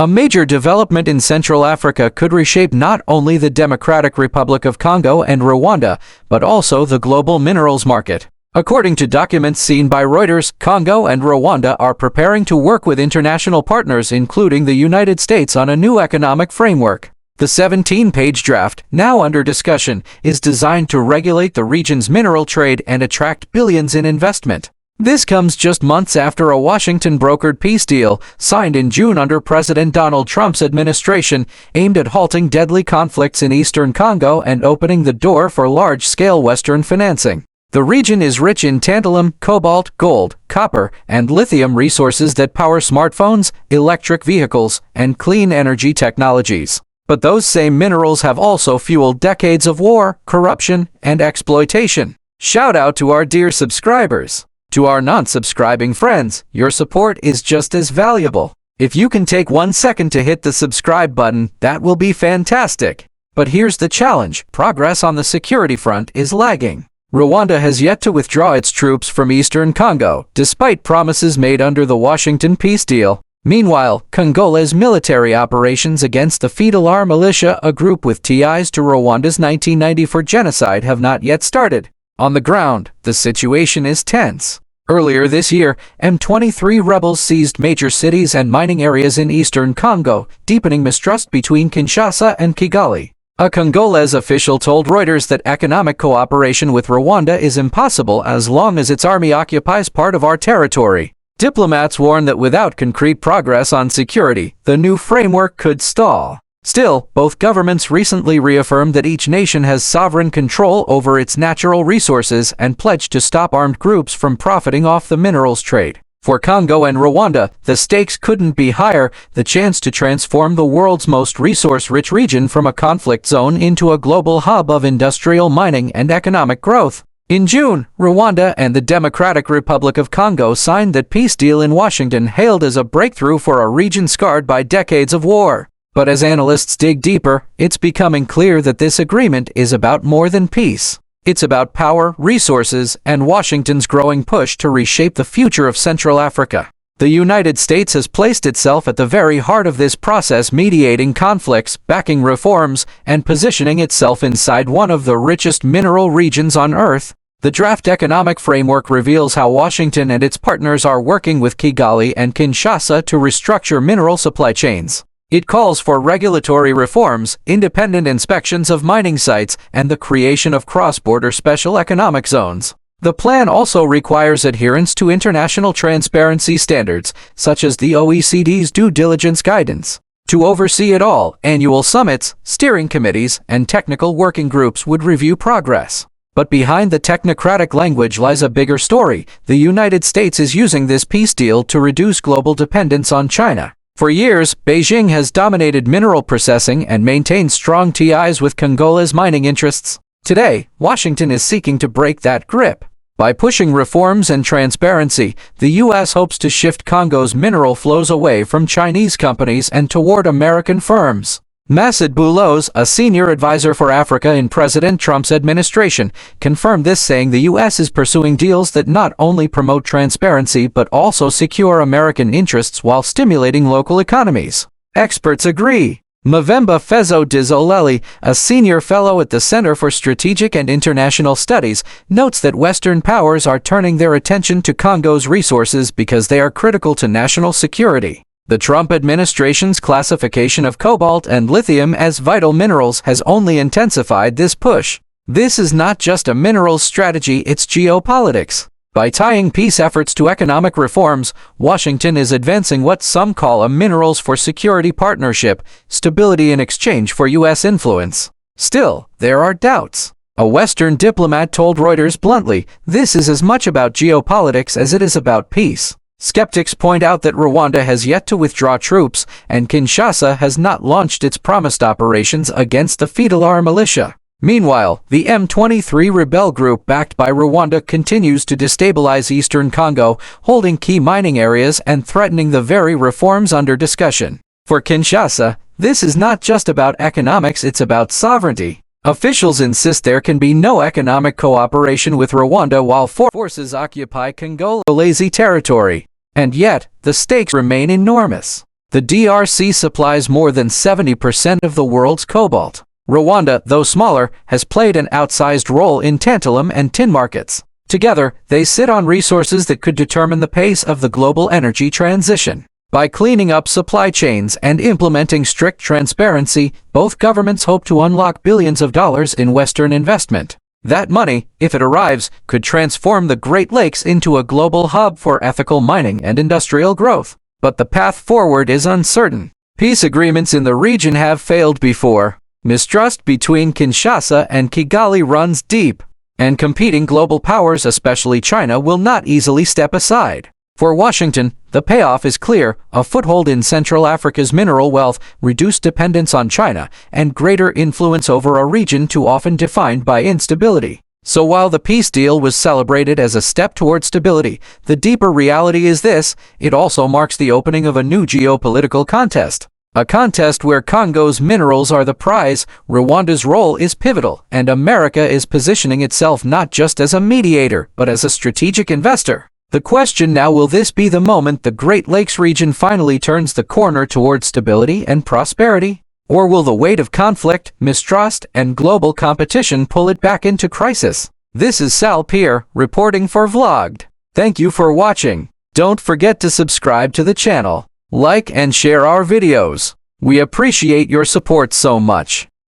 A major development in Central Africa could reshape not only the Democratic Republic of Congo and Rwanda, but also the global minerals market. According to documents seen by Reuters, Congo and Rwanda are preparing to work with international partners, including the United States, on a new economic framework. The 17-page draft, now under discussion, is designed to regulate the region's mineral trade and attract billions in investment. This comes just months after a Washington-brokered peace deal, signed in June under President Donald Trump's administration, aimed at halting deadly conflicts in eastern Congo and opening the door for large-scale Western financing. The region is rich in tantalum, cobalt, gold, copper, and lithium resources that power smartphones, electric vehicles, and clean energy technologies. But those same minerals have also fueled decades of war, corruption, and exploitation. Shout out to our dear subscribers. To our non-subscribing friends, your support is just as valuable. If you can take 1 second to hit the subscribe button, that will be fantastic. But here's the challenge: progress on the security front is lagging. Rwanda has yet to withdraw its troops from eastern Congo, despite promises made under the Washington peace deal. Meanwhile, Congola's military operations against the FDLR militia, a group with ties to Rwanda's 1994 genocide, have not yet started. On the ground, the situation is tense. Earlier this year, M23 rebels seized major cities and mining areas in eastern Congo, deepening mistrust between Kinshasa and Kigali. A Congolese official told Reuters that economic cooperation with Rwanda is impossible as long as its army occupies part of our territory. Diplomats warn that without concrete progress on security, the new framework could stall. Still, both governments recently reaffirmed that each nation has sovereign control over its natural resources and pledged to stop armed groups from profiting off the minerals trade. For Congo and Rwanda, the stakes couldn't be higher: the chance to transform the world's most resource-rich region from a conflict zone into a global hub of industrial mining and economic growth. In June, Rwanda and the Democratic Republic of Congo signed that peace deal in Washington, hailed as a breakthrough for a region scarred by decades of war. But as analysts dig deeper, it's becoming clear that this agreement is about more than peace. It's about power, resources, and Washington's growing push to reshape the future of Central Africa. The United States has placed itself at the very heart of this process, mediating conflicts, backing reforms, and positioning itself inside one of the richest mineral regions on Earth. The draft economic framework reveals how Washington and its partners are working with Kigali and Kinshasa to restructure mineral supply chains. It calls for regulatory reforms, independent inspections of mining sites, and the creation of cross-border special economic zones. The plan also requires adherence to international transparency standards, such as the OECD's due diligence guidance. To oversee it all, annual summits, steering committees, and technical working groups would review progress. But behind the technocratic language lies a bigger story. The United States is using this peace deal to reduce global dependence on China. For years, Beijing has dominated mineral processing and maintained strong ties with Congola's mining interests. Today, Washington is seeking to break that grip. By pushing reforms and transparency, the U.S. hopes to shift Congo's mineral flows away from Chinese companies and toward American firms. Masad Boulos, a senior advisor for Africa in President Trump's administration, confirmed this, saying the U.S. is pursuing deals that not only promote transparency but also secure American interests while stimulating local economies. Experts agree. Mavemba Fezo Dizoleli, a senior fellow at the Center for Strategic and International Studies, notes that Western powers are turning their attention to Congo's resources because they are critical to national security. The Trump administration's classification of cobalt and lithium as vital minerals has only intensified this push. This is not just a minerals strategy, it's geopolitics. By tying peace efforts to economic reforms, Washington is advancing what some call a minerals for security partnership, stability in exchange for U.S. influence. Still, there are doubts. A Western diplomat told Reuters bluntly, "This is as much about geopolitics as it is about peace." Skeptics point out that Rwanda has yet to withdraw troops, and Kinshasa has not launched its promised operations against the FDLR militia. Meanwhile, the M23 rebel group backed by Rwanda continues to destabilize eastern Congo, holding key mining areas and threatening the very reforms under discussion. For Kinshasa, this is not just about economics, it's about sovereignty. Officials insist there can be no economic cooperation with Rwanda while forces occupy Congolese territory. And yet, the stakes remain enormous. The DRC supplies more than 70% of the world's cobalt. Rwanda, though smaller, has played an outsized role in tantalum and tin markets. Together, they sit on resources that could determine the pace of the global energy transition. By cleaning up supply chains and implementing strict transparency, both governments hope to unlock billions of dollars in Western investment. That money, if it arrives, could transform the Great Lakes into a global hub for ethical mining and industrial growth. But the path forward is uncertain. Peace agreements in the region have failed before. Mistrust between Kinshasa and Kigali runs deep, and competing global powers, especially China, will not easily step aside. For Washington, the payoff is clear: a foothold in Central Africa's mineral wealth, reduced dependence on China, and greater influence over a region too often defined by instability. So while the peace deal was celebrated as a step toward stability, the deeper reality is this: it also marks the opening of a new geopolitical contest. A contest where Congo's minerals are the prize, Rwanda's role is pivotal, and America is positioning itself not just as a mediator, but as a strategic investor. The question now: will this be the moment the Great Lakes region finally turns the corner toward stability and prosperity? Or will the weight of conflict, mistrust, and global competition pull it back into crisis? This is Sal Pierre, reporting for Vlogged. Thank you for watching. Don't forget to subscribe to the channel, like and share our videos. We appreciate your support so much.